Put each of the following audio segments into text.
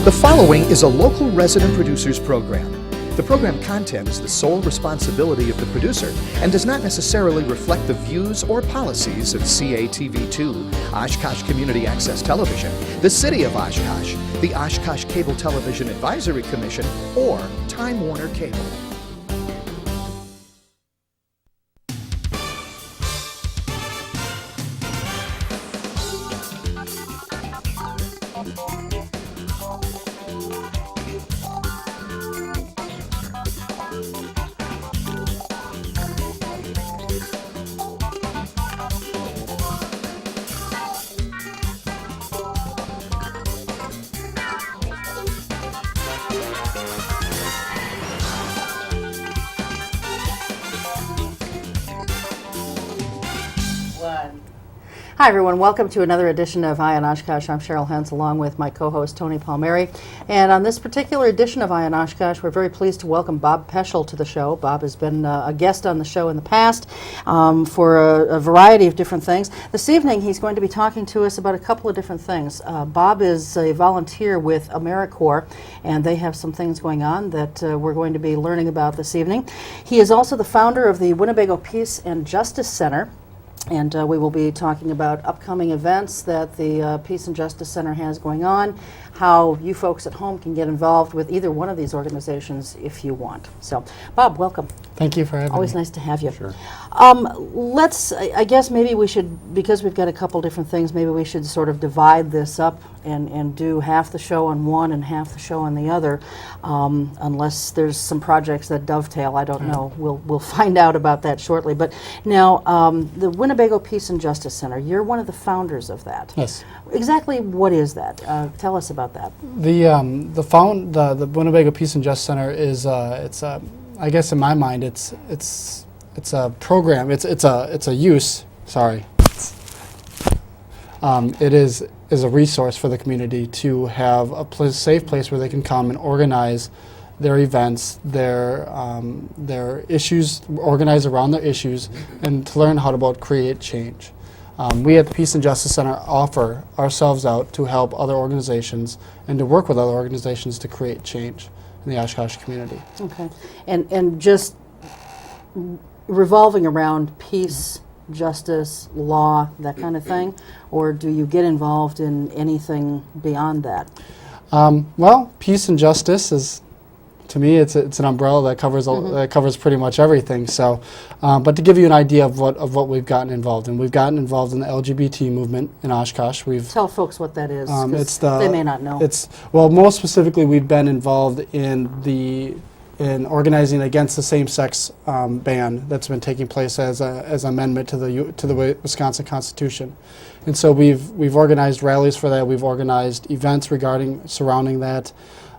The following is a local resident producers program. The program content is the sole responsibility of the producer and does not necessarily reflect the views or policies of CATV2, Oshkosh Community Access Television, the City of Oshkosh, the Oshkosh Cable Television Advisory Commission, or Time Warner Cable. Hi everyone, welcome to another edition of Eye on Oshkosh. I'm Cheryl Hentz along with my co-host Tony Palmeri. And on this particular edition of Eye on Oshkosh, we're very pleased to welcome Bob Poeschl to the show. Bob has been a guest on the show in the past for a variety of different things. This evening he's going to be talking to us about a couple of different things. Bob is a volunteer with AmeriCorps, and they have some things going on that we're going to be learning about this evening. He is also the founder of the Winnebago Peace and Justice Center. And we will be talking about upcoming events that the Peace and Justice Center has going on, how you folks at home can get involved with either one of these organizations if you want. So, Bob, welcome. Thank you for having me. Always nice to have you. Sure. I guess maybe we should, because we've got a couple different things, maybe we should sort of divide this up and do half the show on one and half the show on the other, unless there's some projects that dovetail. I don't know. We'll find out about that shortly. But now, the Winnebago Peace and Justice Center, you're one of the founders of that. Yes. Exactly what is that? Tell us about that. The Winnebago Peace and Justice Center is I guess in my mind it's a program. It's a use. Sorry. It is a resource for the community to have a safe place where they can come and organize their events, their issues, organize around their issues, and to learn how to create change. We at the Peace and Justice Center offer ourselves out to help other organizations and to work with other organizations to create change in the Oshkosh community. Okay, and just revolving around peace, justice, law, that kind of thing, or do you get involved in anything beyond that? Well, peace and justice is, to me, it's an umbrella that covers that covers pretty much everything. So, but to give you an idea of what we've gotten involved in, we've gotten involved in the LGBT movement in Oshkosh. Tell folks what that is. They may not know. Most specifically, we've been involved in organizing against the same-sex ban that's been taking place as an amendment to the Wisconsin Constitution, and so we've organized rallies for that. We've organized events surrounding that.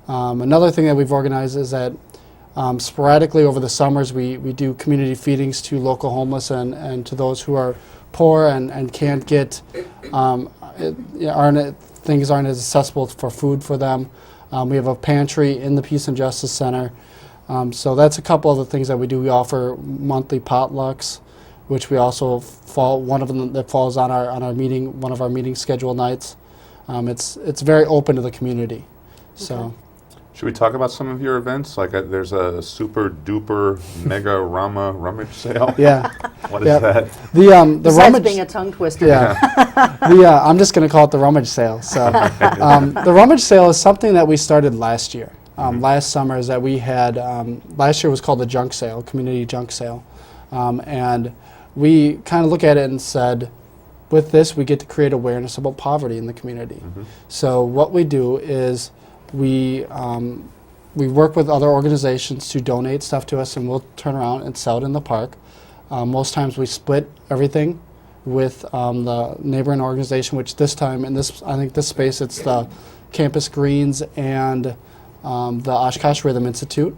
Another thing that we've organized is that sporadically over the summers we do community feedings to local homeless and to those who are poor and can't get things aren't as accessible for food for them. We have a pantry in the Peace and Justice Center. So that's a couple of the things that we do. We offer monthly potlucks, which we also one of them that falls on one of our meeting schedule nights. It's very open to the community. So. Okay. Should we talk about some of your events? Like there's a super duper mega Rama rummage sale. Yeah. What is that? The Besides rummage being a tongue twister. Yeah. I'm just going to call it the rummage sale. So the rummage sale is something that we started last year. Last summer is that we had last year was called the junk sale, community junk sale, and we kind of look at it and said, with this we get to create awareness about poverty in the community. So what we do is we work with other organizations to donate stuff to us, and we'll turn around and sell it in the park. Most times we split everything with the neighboring organization, which this time in this space it's the Campus Greens and the Oshkosh Rhythm Institute.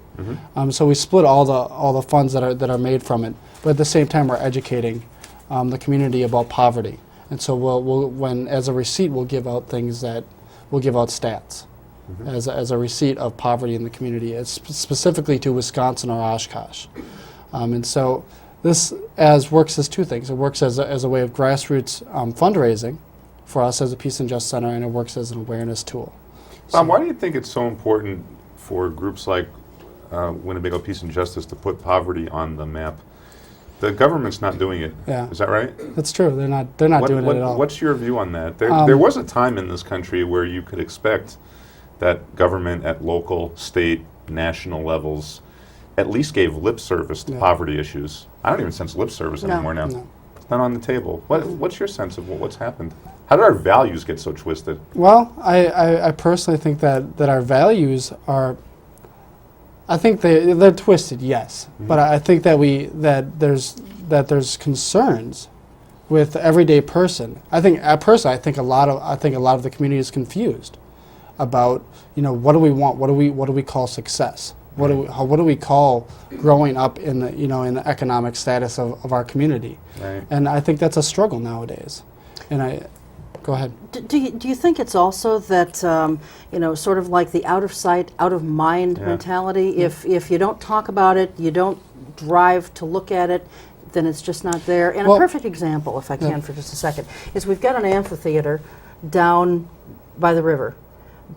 So we split all the funds that are made from it, but at the same time we're educating the community about poverty. And so when as a receipt we'll give out stats. As a receipt of poverty in the community, specifically to Wisconsin or Oshkosh. And so this works as two things. It works as a way of grassroots fundraising for us as a Peace and Justice Center, and it works as an awareness tool. Bob, why do you think it's so important for groups like Winnebago Peace and Justice to put poverty on the map? The government's not doing it. Yeah. Is that right? That's true. They're not doing it at all. What's your view on that? There was a time in this country where you could expect that government at local, state, national levels at least gave lip service to poverty issues. I don't even sense lip service anymore now. No. It's not on the table. What's your sense of what's happened? How did our values get so twisted? Well, I personally think that our values are, I think they're twisted, yes. But I think that there's concerns with the everyday person. I think personally, I think a lot of the community is confused about, what do we want? What do we call success? What do we call growing up in the in the economic status of our community? Right. And I think that's a struggle nowadays. And go ahead. Do you think it's also that, sort of like the out of sight, out of mind mentality? If you don't talk about it, you don't drive to look at it, then it's just not there. And a perfect example, if I can for just a second, is we've got an amphitheater down by the river.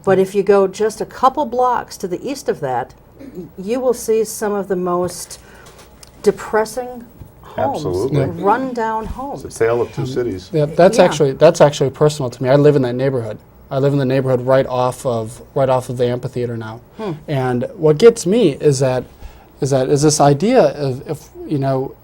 But if you go just a couple blocks to the east of that, you will see some of the most depressing homes, Absolutely. run-down homes. It's a tale of two cities. Yeah, that's actually personal to me. I live in that neighborhood. I live in the neighborhood right off of the amphitheater now. And what gets me is this idea of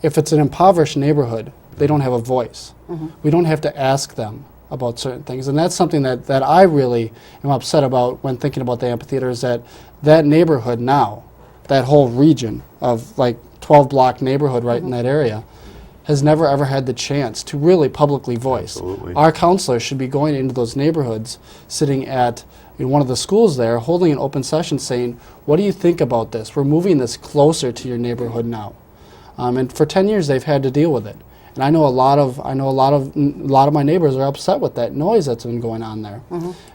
if it's an impoverished neighborhood, they don't have a voice. We don't have to ask them about certain things, and that's something that I really am upset about when thinking about the amphitheater. Is that neighborhood now, that whole region of like 12-block neighborhood right in that area, has never ever had the chance to really publicly voice. Absolutely. Our counselors should be going into those neighborhoods, sitting at one of the schools there, holding an open session saying, what do you think about this? We're moving this closer to your neighborhood now. And for 10 years they've had to deal with it. And I know a lot of my neighbors are upset with that noise that's been going on there.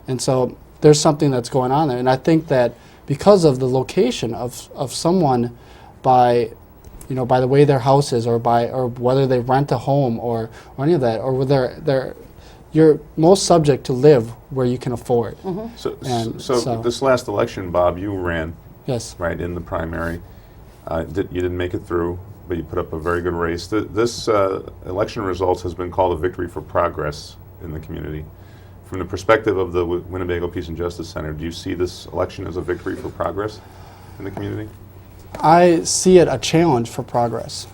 And so there's something that's going on there. And I think that because of the location of someone by the way their house is, or whether they rent a home or any of that, or you're most subject to live where you can afford. So this last election, Bob, you ran, Yes. right, in the primary. You didn't make it through, but you put up a very good race. This election results has been called a victory for progress in the community. From the perspective of the Winnebago Peace and Justice Center, do you see this election as a victory for progress in the community? I see it a challenge for progress,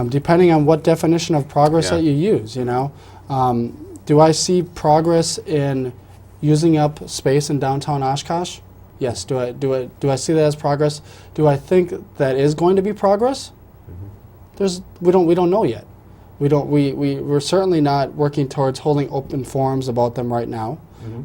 depending on what definition of progress that you use. Do I see progress in using up space in downtown Oshkosh? Yes. Do I see that as progress? Do I think that is going to be progress? We don't know yet. We're certainly not working towards holding open forums about them right now.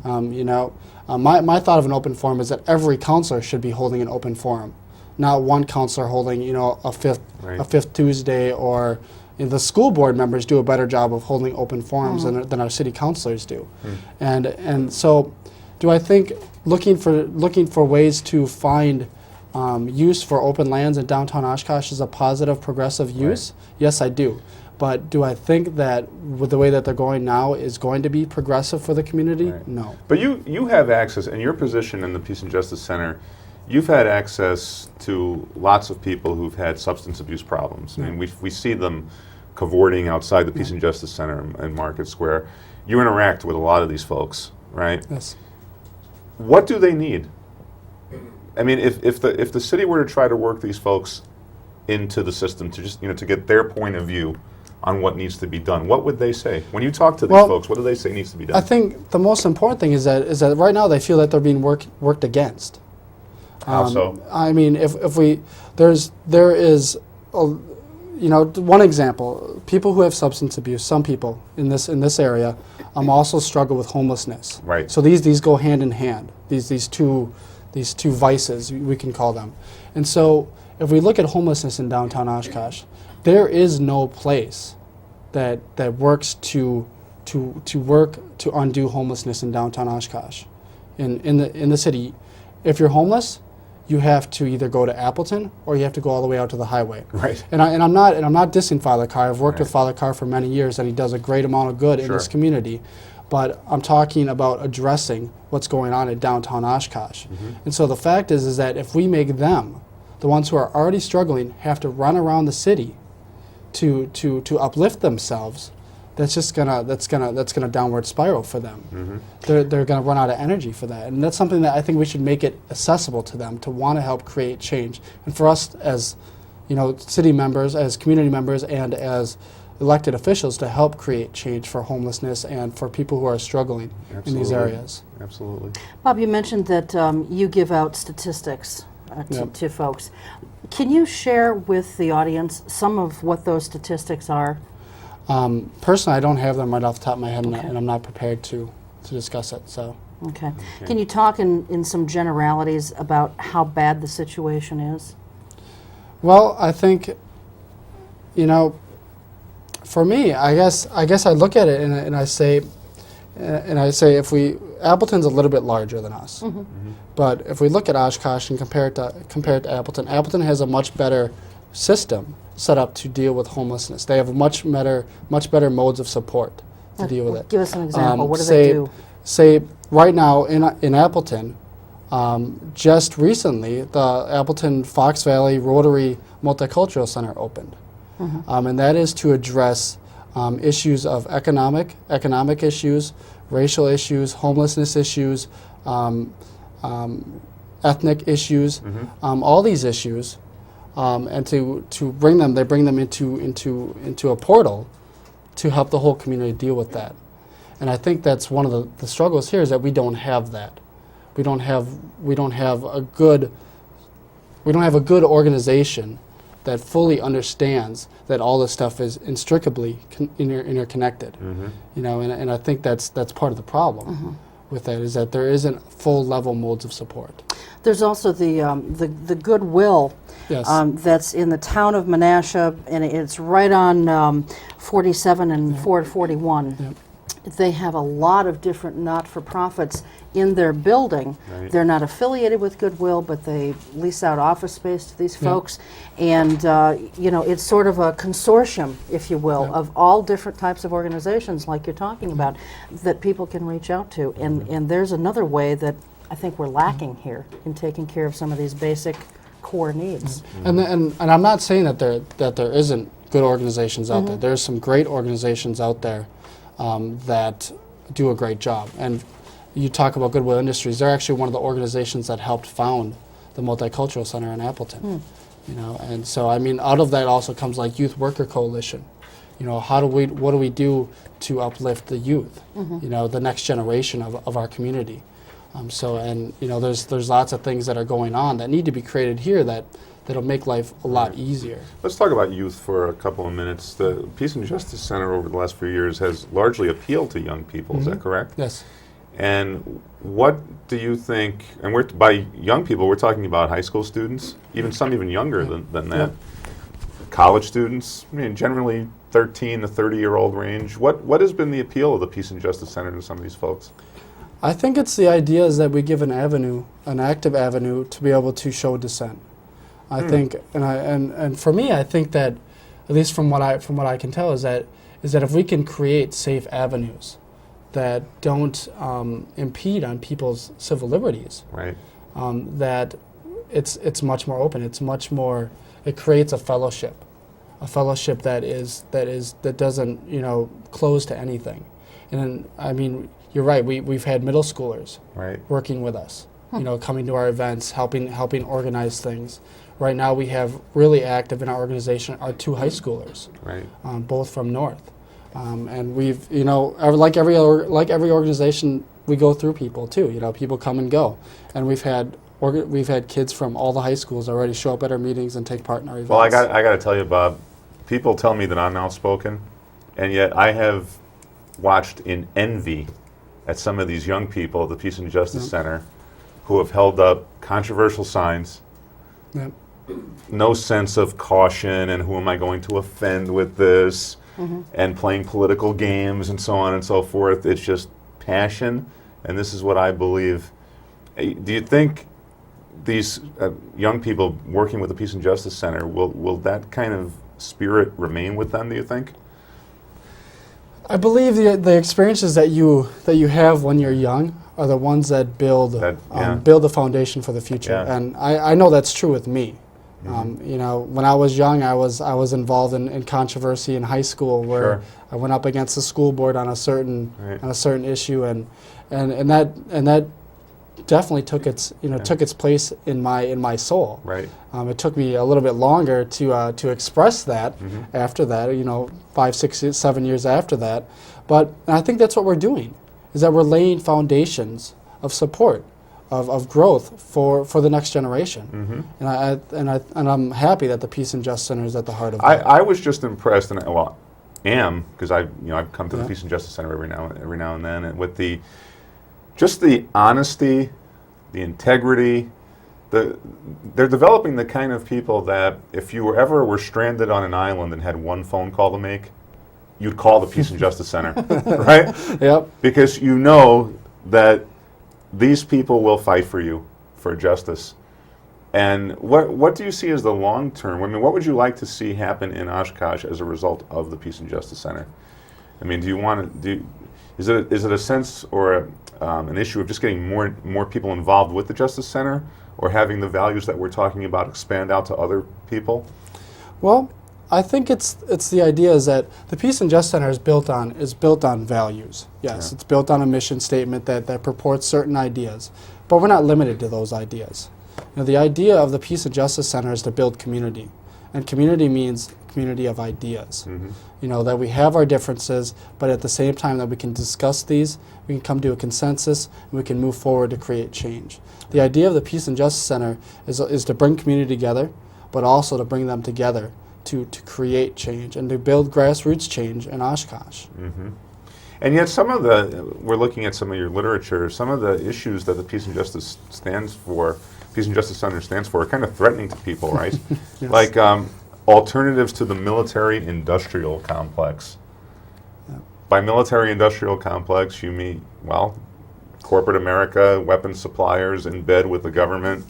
My thought of an open forum is that every counselor should be holding an open forum, not one counselor holding a fifth Tuesday, or the school board members do a better job of holding open forums than our city councilors do. And so do I think looking for ways to find use for open lands in downtown Oshkosh is a positive, progressive use? Right. Yes, I do. But do I think that with the way that they're going now is going to be progressive for the community? Right. No. But you have access, in your position in the Peace and Justice Center, you've had access to lots of people who've had substance abuse problems. I mean, we see them cavorting outside the Peace and Justice Center in Market Square. You interact with a lot of these folks, right? Yes. What do they need? I mean, if the city were to try to work these folks into the system to just to get their point of view on what needs to be done, what would they say when you talk to these folks? What do they say needs to be done? I think the most important thing is that right now they feel that they're being worked against. How so? I mean, there is one example. People who have substance abuse, some people in this area, also struggle with homelessness. Right. So these go hand in hand. These two vices, we can call them. And so if we look at homelessness in downtown Oshkosh, there is no place that works to undo homelessness in downtown Oshkosh. In the city, if you're homeless, you have to either go to Appleton or you have to go all the way out to the highway. Right. And I'm not dissing Father Carr. I've worked with Father Carr for many years, and he does a great amount of good in this community. but I'm talking about addressing what's going on in downtown Oshkosh. And so the fact is that if we make them, the ones who are already struggling, have to run around the city to uplift themselves, that's gonna downward spiral for them. They're gonna run out of energy for that, and that's something that I think we should make it accessible to them to want to help create change. And for us as city members, as community members, and as elected officials to help create change for homelessness and for people who are struggling in these areas. Absolutely. Bob, you mentioned that you give out statistics to folks. Can you share with the audience some of what those statistics are? Personally, I don't have them right off the top of my head, and I'm not prepared to discuss it. So. Okay. Can you talk in some generalities about how bad the situation is? Well, I think, for me, I guess I look at it and I say, if Appleton's a little bit larger than us, but if we look at Oshkosh and compare it to Appleton, Appleton has a much better system set up to deal with homelessness. They have much better modes of support to deal with it. Give us an example. What do they do? Say right now in Appleton, just recently the Appleton Fox Valley Rotary Multicultural Center opened. And that is to address issues of economic issues, racial issues, homelessness issues, ethnic issues, all these issues, and to bring them into a portal to help the whole community deal with that. And I think that's one of the struggles here, is that we don't have that. We don't have a good organization that fully understands that all this stuff is inextricably interconnected. And I think that's part of the problem with that, is that there isn't full level modes of support. There's also the goodwill that's in the town of Menasha, and it's right on 47 and 441. Yep. They have a lot of different not-for-profits in their building. Right. They're not affiliated with Goodwill, but they lease out office space to these folks. And, it's sort of a consortium, if you will, of all different types of organizations like you're talking about that people can reach out to. And there's another way that I think we're lacking here in taking care of some of these basic core needs. And I'm not saying that there isn't good organizations out there. There's some great organizations out there that do a great job. And you talk about Goodwill Industries, they're actually one of the organizations that helped found the Multicultural Center in Appleton. And so out of that also comes like Youth Worker Coalition. What do we do to uplift the youth? The next generation of our community. There's lots of things that are going on that need to be created here that'll make life a lot easier. Let's talk about youth for a couple of minutes. The Peace and Justice Center over the last few years has largely appealed to young people, is that correct? Yes. And what do you think, and by young people, we're talking about high school students, even some even younger than that, college students, generally 13 to 30-year-old range. What has been the appeal of the Peace and Justice Center to some of these folks? I think it's the idea is that we give an active avenue to be able to show dissent. I think, and for me, I think that, at least from what I can tell, is that if we can create safe avenues that don't impede on people's civil liberties, right? That it's much more open. It's much more. It creates a fellowship that doesn't close to anything. And you're right. We've had middle schoolers working with us, coming to our events, helping organize things. Right now, we have really active in our organization are 2 high schoolers, both from North, and we've like every organization, we go through people too. People come and go, and we've had kids from all the high schools already show up at our meetings and take part in our events. Well, I got to tell you, Bob, people tell me that I'm outspoken, and yet I have watched in envy at some of these young people at the Peace and Justice Center who have held up controversial signs. Yep. No sense of caution and who am I going to offend with this, and playing political games and so on and so forth. It's just passion, and this is what I believe. Do you think these young people working with the Peace and Justice Center, will that kind of spirit remain with them, do you think? I believe the experiences that you have when you're young are the ones that build build the foundation for the future. Yeah. And I know that's true with me. You know, when I was young, I was involved in controversy in high school where I went up against the school board on a certain issue, and that definitely took its place in my soul. Right. It took me a little bit longer to express that after that. 5, 6, 7 years after that, but I think that's what we're doing, is that we're laying foundations of support, of growth for the next generation. And I'm happy that the Peace and Justice Center is at the heart of that. I was just impressed, and am, because I've come to the Peace and Justice Center every now and then, and with the honesty, the integrity. They're developing the kind of people that if you ever were stranded on an island and had one phone call to make, you'd call the Peace and Justice Center, right? Yep. Because you know that these people will fight for you, for justice. And what do you see as the long term? I mean, what would you like to see happen in Oshkosh as a result of the Peace and Justice Center? I mean, is it a sense or an issue of just getting more people involved with the Justice Center, or having the values that we're talking about expand out to other people? Well, I think it's the idea is that the Peace and Justice Center is built on values. Yes, it's built on a mission statement that purports certain ideas, but we're not limited to those ideas. The idea of the Peace and Justice Center is to build community, and community means community of ideas. That we have our differences, but at the same time that we can discuss these, we can come to a consensus, and we can move forward to create change. The idea of the Peace and Justice Center is to bring community together, but also to bring them together to create change and to build grassroots change in Oshkosh. And yet we're looking at some of your literature, some of the issues that the Peace and Justice Center stands for are kind of threatening to people, right? Yes. Like alternatives to the military-industrial complex. By military-industrial complex, you mean, corporate America, weapons suppliers in bed with the government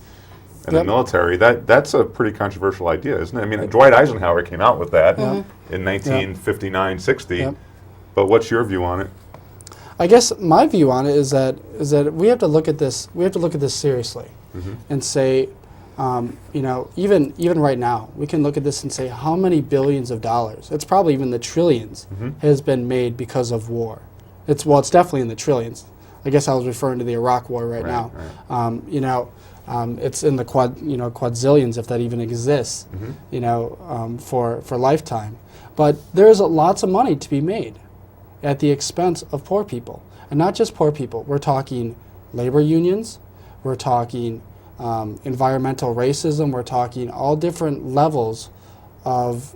and the military. That's a pretty controversial idea, isn't it? I mean, Dwight Eisenhower came out with that in 1959-60. But what's your view on it? I guess my view on it is that we have to look at this. We have to look at this seriously, and say, even right now, we can look at this and say how many billions of dollars. It's probably even the trillions has been made because of war. It's definitely in the trillions. I guess I was referring to the Iraq War right now. It's in the quadzillions, if that even exists. For lifetime. But there's lots of money to be made at the expense of poor people. And not just poor people. We're talking labor unions. We're talking environmental racism. We're talking all different levels of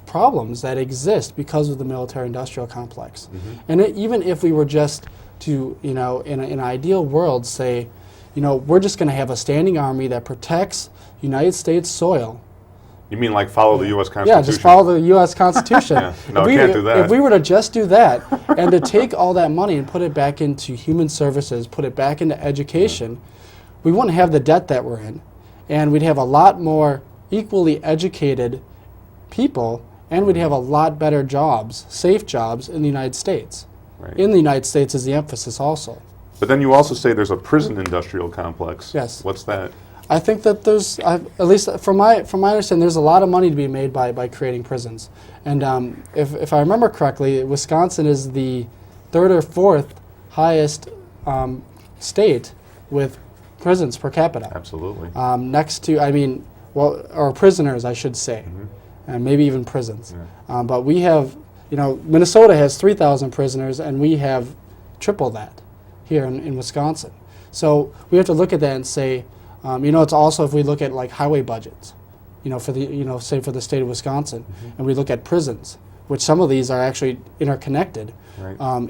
problems that exist because of the military-industrial complex. And even if we were just to, in an ideal world, say, we're just going to have a standing army that protects United States soil. You mean like follow the U.S. Constitution? Yeah, just follow the U.S. Constitution. No, we can't do that. If we were to just do that and to take all that money and put it back into human services, put it back into education, we wouldn't have the debt that we're in, and we'd have a lot more equally educated people, and we'd have a lot better jobs, safe jobs in the United States. Right. In the United States is the emphasis also. But then you also say there's a prison industrial complex. Yes. What's that? I think that there's, at least from my understanding, there's a lot of money to be made by creating prisons. And if I remember correctly, Wisconsin is the 3rd or 4th highest state with prisons per capita. Absolutely. Next to, or prisoners, I should say, and maybe even prisons. Yeah. But we have, Minnesota has 3,000 prisoners, and we have triple that here in Wisconsin. So we have to look at that and say, it's also if we look at like highway budgets, for the, say for the state of Wisconsin, and we look at prisons, which some of these are actually interconnected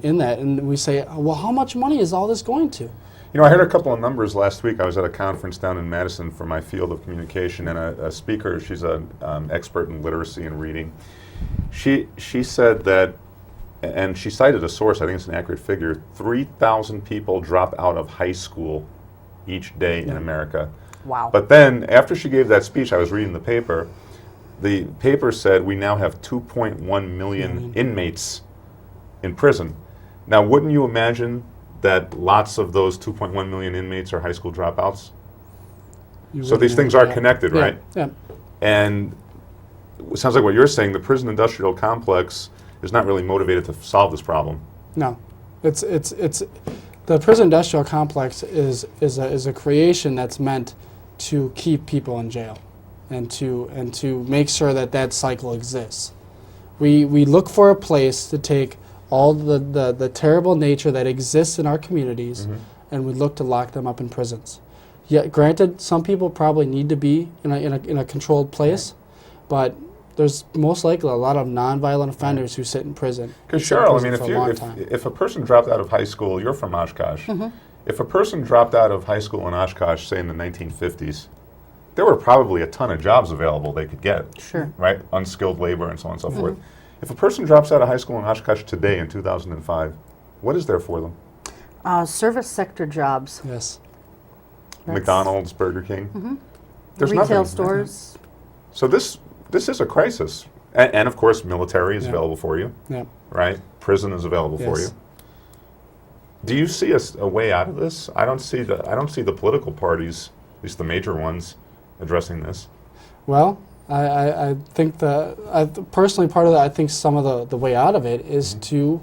in that, and we say, well, how much money is all this going to? I heard a couple of numbers last week. I was at a conference down in Madison for my field of communication, and a speaker, she's an expert in literacy and reading. She said that, and she cited a source, I think it's an accurate figure, 3,000 people drop out of high school each day in America. Wow. But then, after she gave that speech, I was reading the paper. The paper said we now have 2.1 million inmates in prison. Now, wouldn't you imagine that lots of those 2.1 million inmates are high school dropouts? So these things are connected, Yeah, right? Yeah. And it sounds like what you're saying, the prison industrial complex is not really motivated to solve this problem. No, it's the prison industrial complex is a creation that's meant to keep people in jail, and to make sure that cycle exists. We look for a place to take all the terrible nature that exists in our communities, and we look to lock them up in prisons. Yeah, granted, some people probably need to be in a controlled place, but there's most likely a lot of nonviolent offenders who sit in prison. Because Cheryl, I mean, if a person dropped out of high school, you're from Oshkosh. If a person dropped out of high school in Oshkosh, say in the 1950s, there were probably a ton of jobs available they could get. Sure. Right? Unskilled labor and so on and so forth. If a person drops out of high school in Oshkosh today in 2005, what is there for them? Service sector jobs. Yes. McDonald's, Burger King. There's Retail nothing. stores. So this is a crisis. And of course, military is Yeah. available for you, Yeah. right? Prison is available for you. Yes. Do you see a way out of this? I don't see the political parties, at least the major ones, addressing this. Well, I think personally part of that, I think some of the way out of it is to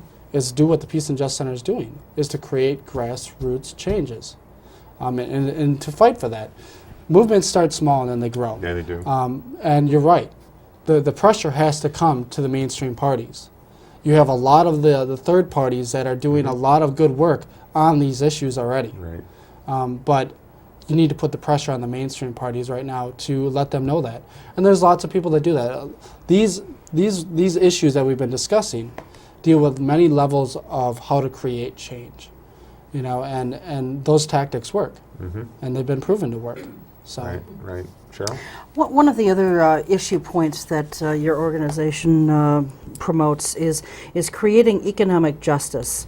do what the Peace and Justice Center is doing, is to create grassroots changes, and to fight for that. Movements start small and then they grow. Yeah, they do. And you're right. The pressure has to come to the mainstream parties. You have a lot of the third parties that are doing a lot of good work on these issues already. Right. But you need to put the pressure on the mainstream parties right now to let them know that. And there's lots of people that do that. These issues that we've been discussing deal with many levels of how to create change, and those tactics work, and they've been proven to work. So. Right. Cheryl? One of the other issue points that your organization promotes is creating economic justice.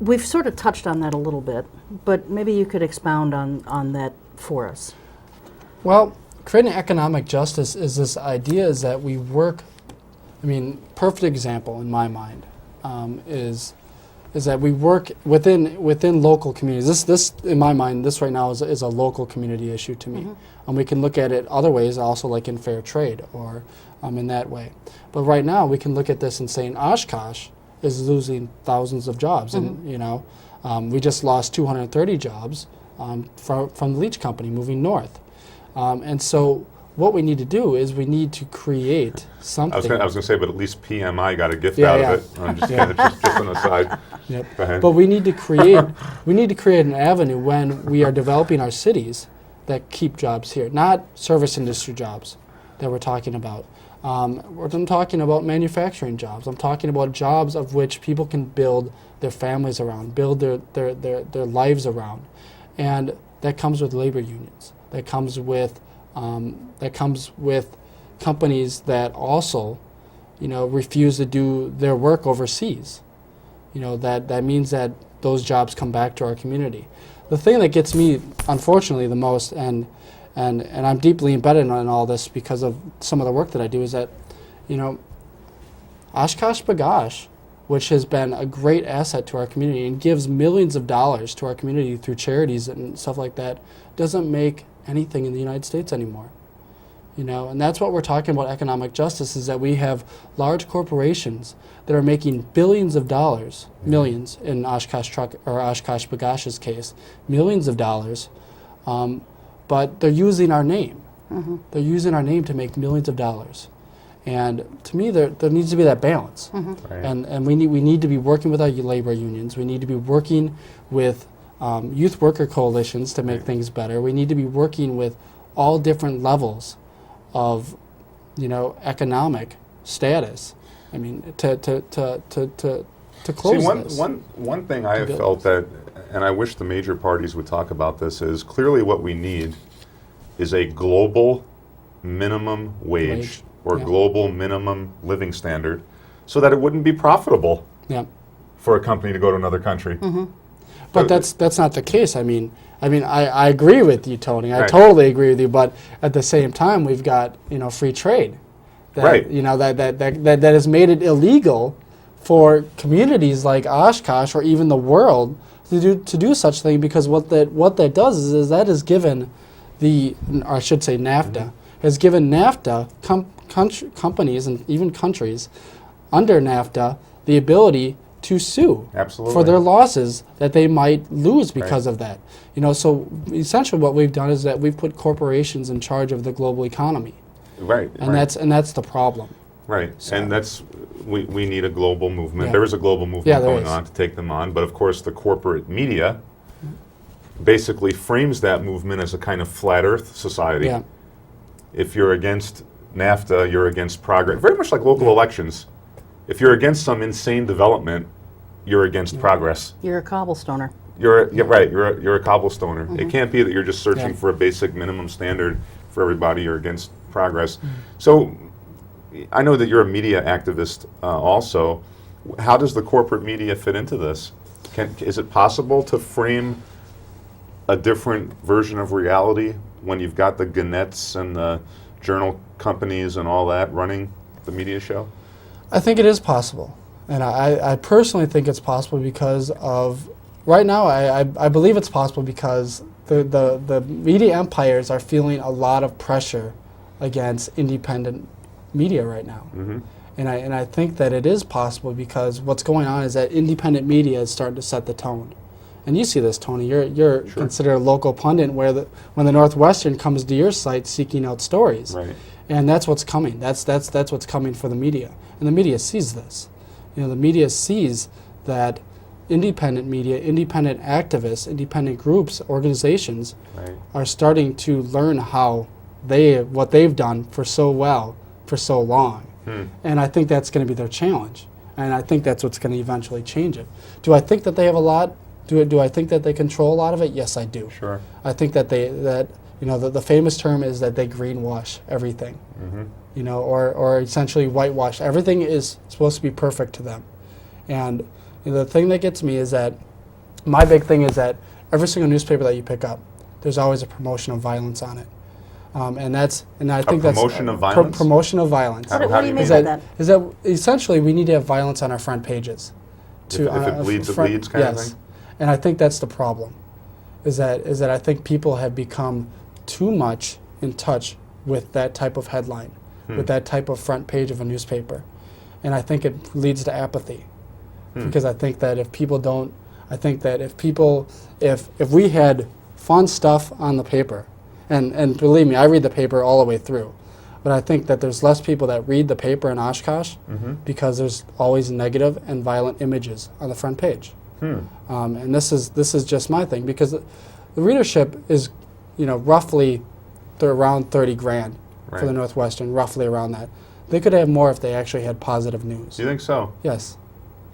We've sort of touched on that a little bit, but maybe you could expound on that for us. Well, creating economic justice is this idea is that we work. I mean, perfect example in my mind is that we work within local communities. This in my mind, this right now is a local community issue to me, and we can look at it other ways, also like in fair trade or in that way. But right now, we can look at this and say Oshkosh is losing thousands of jobs, and we just lost 230 jobs from the Leach Company moving north, and so. What we need to do is we need to create something. I was going to say, but at least PMI got a gift Yeah, out yeah. of it. I'm just kind of just an aside. Yep. Go ahead. But we need to create an avenue when we are developing our cities that keep jobs here, not service industry jobs that we're talking about. I'm talking about manufacturing jobs. I'm talking about jobs of which people can build their families around, build their lives around, and that comes with labor unions. That comes with companies that also, refuse to do their work overseas. That means that those jobs come back to our community. The thing that gets me, unfortunately, the most, and I'm deeply embedded in all this because of some of the work that I do, is that, Oshkosh-Bagosh, which has been a great asset to our community and gives millions of dollars to our community through charities and stuff like that, doesn't make anything in the United States anymore. And that's what we're talking about economic justice, is that we have large corporations that are making billions of dollars, millions in Oshkosh-Bagosh's case, millions of dollars, but they're using our name. They're using our name to make millions of dollars. And to me, there needs to be that balance. Right. And we need to be working with our labor unions. We need to be working with youth worker coalitions to make things better. We need to be working with all different levels of, economic status. I mean, to close this. One thing I have felt that, and I wish the major parties would talk about this, is clearly what we need is a global minimum wage or global minimum living standard, so that it wouldn't be profitable for a company to go to another country. But that's not the case. I mean, I agree with you, Tony. I Right. totally agree with you. But at the same time, we've got free trade, that, Right. that has made it illegal for communities like Oshkosh or even the world to do such thing, because what that does is that has given or I should say NAFTA, has given NAFTA companies and even countries under NAFTA the ability to sue Absolutely. for their losses that they might lose because Right. of that. So essentially what we've done is that we've put corporations in charge of the global economy, Right. and that's the problem. Right, So- and we need a global movement. Yeah. There is a global movement Yeah, there going is. on to take them on, but of course the corporate media basically frames that movement as a kind of flat earth society. Yeah. If you're against NAFTA, you're against progress. Very much like local elections. If you're against some insane development, you're against progress. You're a cobblestoner. You're a cobblestoner. It can't be that you're just searching Yeah. for a basic minimum standard for everybody. You're against progress. So I know that you're a media activist also. How does the corporate media fit into this? Is it possible to frame a different version of reality when you've got the Gannett's and the journal companies and all that running the media show? I think it is possible, and I personally think it's possible because of right now. I believe it's possible because the media empires are feeling a lot of pressure against independent media right now, and I think that it is possible because what's going on is that independent media is starting to set the tone, and you see this, Tony. You're considered a local pundit when the Northwestern comes to your site seeking out stories. Right. And that's what's coming. That's what's coming for the media, and the media sees this. The media sees that independent media, independent activists, independent groups, organizations Right. are starting to learn what they've done for so long, and I think that's going to be their challenge, and I think that's what's going to eventually change it. Do I think that they have a lot? Do I think that they control a lot of it? Yes, I do. Sure. I think that the famous term is that they greenwash everything, or essentially whitewash. Everything is supposed to be perfect to them. And the thing that gets me is that my big thing is that every single newspaper that you pick up, there's always a promotion of violence on it. And I think that's promotion of violence? Promotion of violence. How What do you mean mean by that? Is that essentially we need to have violence on our front pages. If it bleeds, it leads kind of yes. thing? And I think that's the problem. Is that I think people have become too much in touch with that type of headline, with that type of front page of a newspaper, and I think it leads to apathy. Because I think that if we had fun stuff on the paper, and believe me, I read the paper all the way through, but I think that there's less people that read the paper in Oshkosh because there's always negative and violent images on the front page. And this is just my thing, because the readership is, roughly around 30 grand for the Right. Northwestern, roughly around that. They could have more if they actually had positive news. Do you think so? Yes,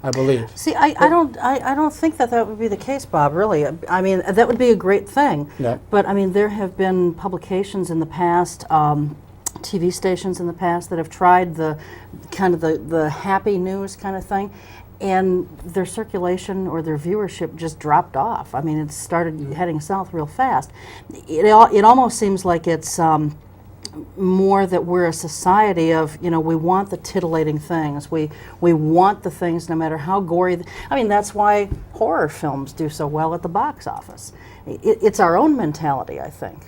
I believe. See, I don't think that would be the case, Bob, really. I mean, that would be a great thing. Yeah. But, I mean, there have been publications in the past, TV stations in the past that have tried the happy news kind of thing, and their circulation or their viewership just dropped off. I mean, it started heading south real fast. It almost seems like it's more that we're a society of, we want the titillating things. We want the things no matter how gory. I mean, that's why horror films do so well at the box office. It's our own mentality, I think.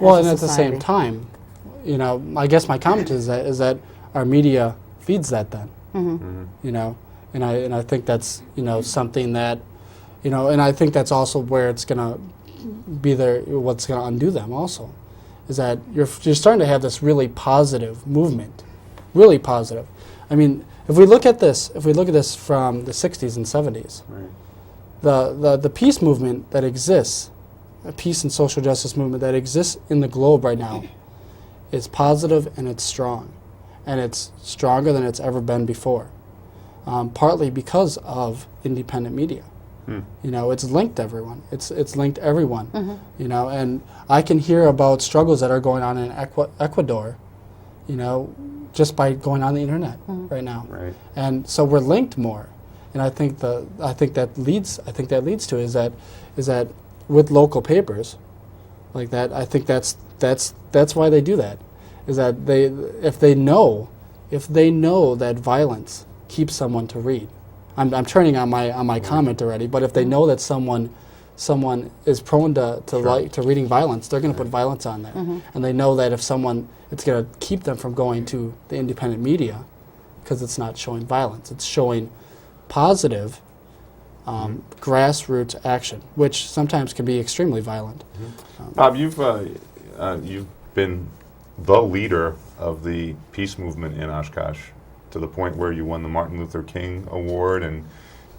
Well, as and a at the same society. time, I guess my comment is that our media feeds that then. And I think that's something that and I think that's also where it's gonna be what's gonna undo them also, is that you're starting to have this really positive movement, really positive. I mean, if we look at this from the 60s and 70s, Right. the peace movement that exists, a peace and social justice movement that exists in the globe right now, is positive and it's strong, and it's stronger than it's ever been before. Partly because of independent media. It's linked everyone. It's linked everyone. And I can hear about struggles that are going on in Ecuador, just by going on the internet right now. Right. And so we're linked more. And I think that leads to is that with local papers like that, I think that's why they do that. Is that if they know that violence keep someone to read. I'm turning on my comment already, but if they know that someone is prone to reading violence, they're going to put violence on there. And they know that if someone, it's going to keep them from going to the independent media because it's not showing violence. It's showing positive grassroots action, which sometimes can be extremely violent. Bob, you've been the leader of the peace movement in Oshkosh, to the point where you won the Martin Luther King Award, and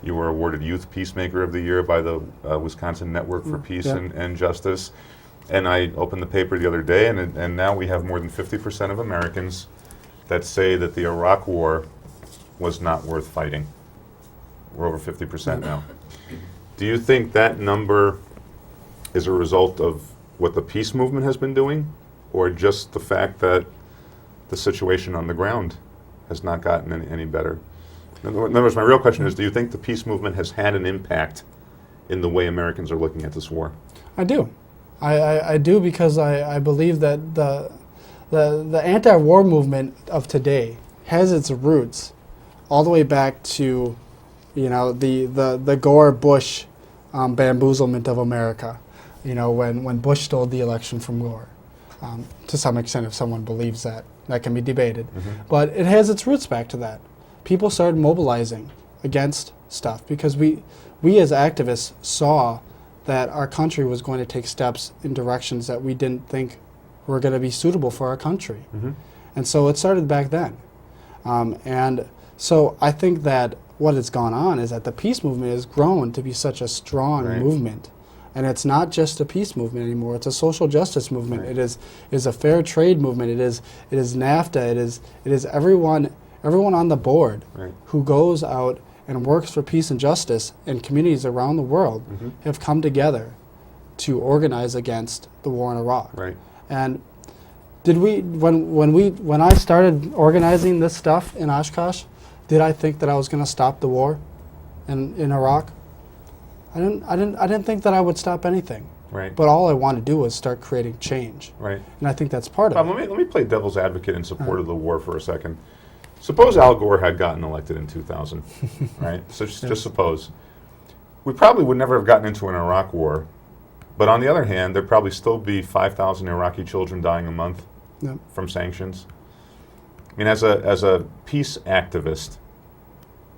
you were awarded Youth Peacemaker of the Year by the Wisconsin Network for Peace and Justice. And I opened the paper the other day, and now we have more than 50% of Americans that say that the Iraq War was not worth fighting. We're over 50% now. Do you think that number is a result of what the peace movement has been doing, or just the fact that the situation on the ground has not gotten any better? In other words, my real question is, do you think the peace movement has had an impact in the way Americans are looking at this war? I do. I do, because I believe that the anti-war movement of today has its roots all the way back to, the Gore-Bush bamboozlement of America. When Bush stole the election from Gore. To some extent, if someone believes that can be debated. But it has its roots back to that. People started mobilizing against stuff because we as activists saw that our country was going to take steps in directions that we didn't think were going to be suitable for our country. And so it started back then. And so I think that what has gone on is that the peace movement has grown to be such a strong movement. And it's not just a peace movement anymore. It's a social justice movement. It is a fair trade movement. It is NAFTA. It is everyone on the board who goes out and works for peace and justice in communities around the world have come together to organize against the war in Iraq. And did we when I started organizing this stuff in Oshkosh, did I think that I was going to stop the war in Iraq? I didn't think that I would stop anything. But all I wanted to do was start creating change. And I think that's part of it. Let me play devil's advocate in support of the war for a second. Suppose Al Gore had gotten elected in 2000, So just suppose. We probably would never have gotten into an Iraq war. But on the other hand, there'd probably still be 5,000 Iraqi children dying a month from sanctions. I mean, as a peace activist,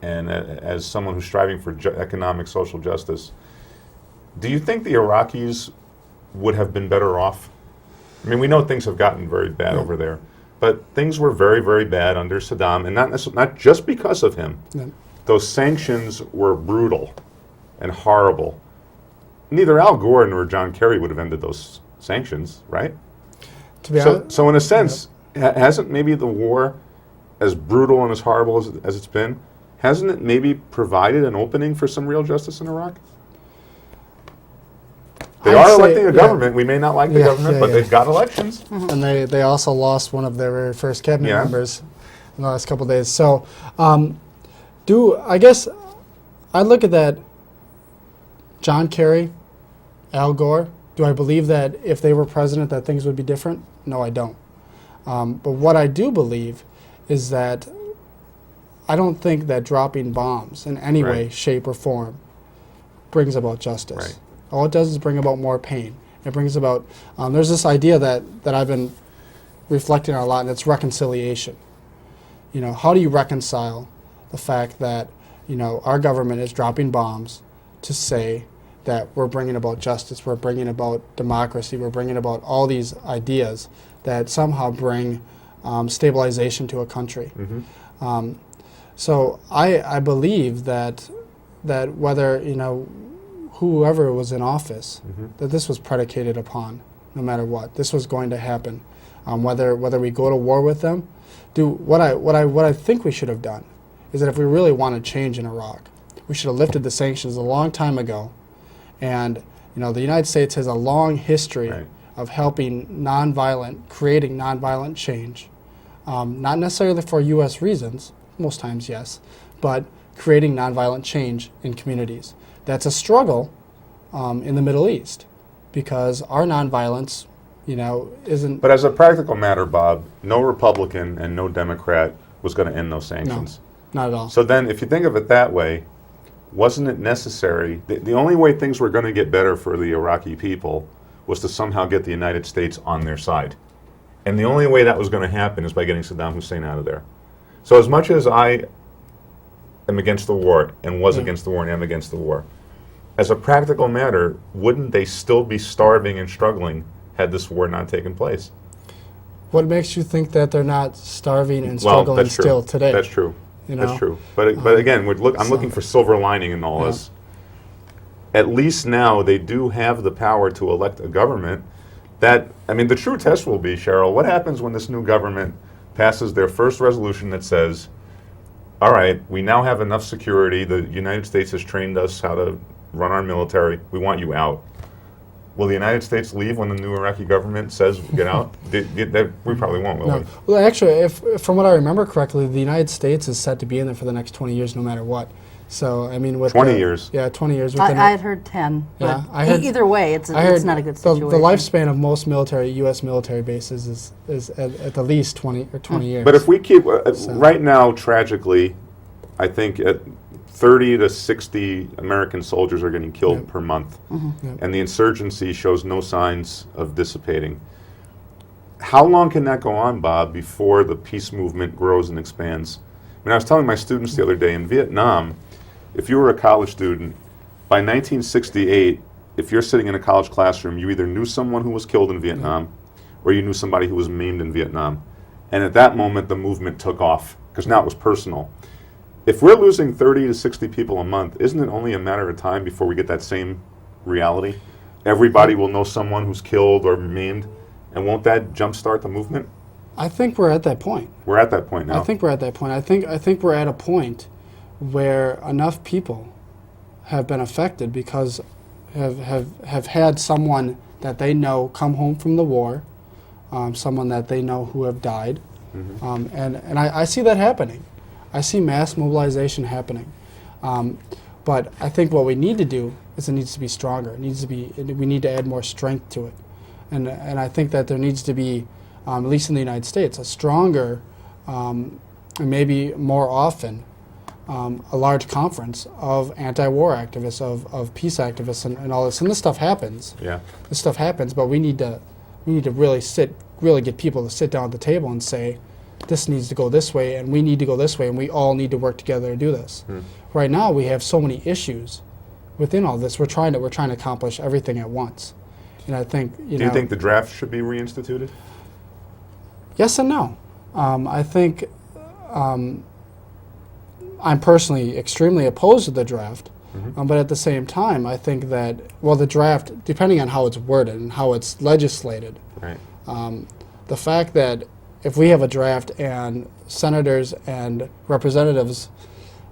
and as someone who's striving for economic social justice, do you think the Iraqis would have been better off? I mean, we know things have gotten very bad over there, but things were very, very bad under Saddam, and not just because of him. Those sanctions were brutal and horrible. Neither Al Gore nor John Kerry would have ended those sanctions, right? So in a sense, hasn't maybe the war, as brutal and as horrible as it's been, hasn't it maybe provided an opening for some real justice in Iraq? They are electing a government. We may not like the government, but they've got elections. And they also lost one of their very first cabinet members in the last couple of days. So I guess I look at that, John Kerry, Al Gore, do I believe that if they were president that things would be different? No, I don't. But what I do believe is that I don't think that dropping bombs in any way, shape, or form brings about justice. All it does is bring about more pain. It brings about, there's this idea that I've been reflecting on a lot, and it's reconciliation. How do you reconcile the fact that, our government is dropping bombs to say that we're bringing about justice, we're bringing about democracy, we're bringing about all these ideas that somehow bring stabilization to a country. So I believe that whether, whoever was in office, that this was predicated upon, no matter what. This was going to happen. Whether we go to war with them, what I think we should have done is that if we really want to change in Iraq, we should have lifted the sanctions a long time ago. And the United States has a long history of helping creating nonviolent change, not necessarily for U.S. reasons. Most times, yes, but creating nonviolent change in communities. That's a struggle in the Middle East because our nonviolence, isn't... But as a practical matter, Bob, no Republican and no Democrat was going to end those sanctions. Not at all. So then, if you think of it that way, wasn't it necessary? The only way things were going to get better for the Iraqi people was to somehow get the United States on their side. And the only way that was going to happen is by getting Saddam Hussein out of there. So as much as I am against the war, and was against the war, and am against the war, as a practical matter, wouldn't they still be starving and struggling had this war not taken place? What makes you think that they're not starving and Well, struggling that's true. still today? That's true. You know? That's true. But again, I'm looking for silver lining in all this. At least now they do have the power to elect a government that, I mean, the true test will be, Cheryl, what happens when this new government passes their first resolution that says, all right, we now have enough security, the United States has trained us how to run our military, we want you out. Will the United States leave when the new Iraqi government says get out? We probably won't, will No. we? Well, actually, if from what I remember correctly, the United States is set to be in there for the next 20 years no matter what. So, I mean, with 20 years? Yeah, 20 years. With I had heard 10. Yeah, But I heard- either way, it's I heard not a good the situation. lifespan of most U.S. military bases is at the least 20 or 20 years. But if we keep, right now, tragically, I think at 30 to 60 American soldiers are getting killed per month. Yep. And the insurgency shows no signs of dissipating. How long can that go on, Bob, before the peace movement grows and expands? I mean, I was telling my students the other day, in Vietnam, if you were a college student, by 1968, if you're sitting in a college classroom, you either knew someone who was killed in Vietnam or you knew somebody who was maimed in Vietnam. And at that moment, the movement took off, because now it was personal. If we're losing 30 to 60 people a month, isn't it only a matter of time before we get that same reality? Everybody will know someone who's killed or maimed, and won't that jumpstart the movement? I think we're at that point. We're at that point now. I think we're at that point. I think we're at a point where enough people have been affected because have had someone that they know come home from the war, someone that they know who have died, and I see that happening. I see mass mobilization happening, but I think what we need to do is it needs to be stronger. We need to add more strength to it, and I think that there needs to be, at least in the United States, a stronger, and maybe more often, a large conference of anti-war activists, of peace activists, and all this. And this stuff happens. Yeah. This stuff happens, but we need to really get people to sit down at the table and say, this needs to go this way, and we need to go this way, and we all need to work together to do this. Right now, we have so many issues within all this. We're trying to accomplish everything at once, and I think Do you think the draft should be reinstituted? Yes and no. I think I'm personally extremely opposed to the draft, but at the same time, I think that, well, the draft, depending on how it's worded and how it's legislated, Right. the fact that if we have a draft and senators and representatives,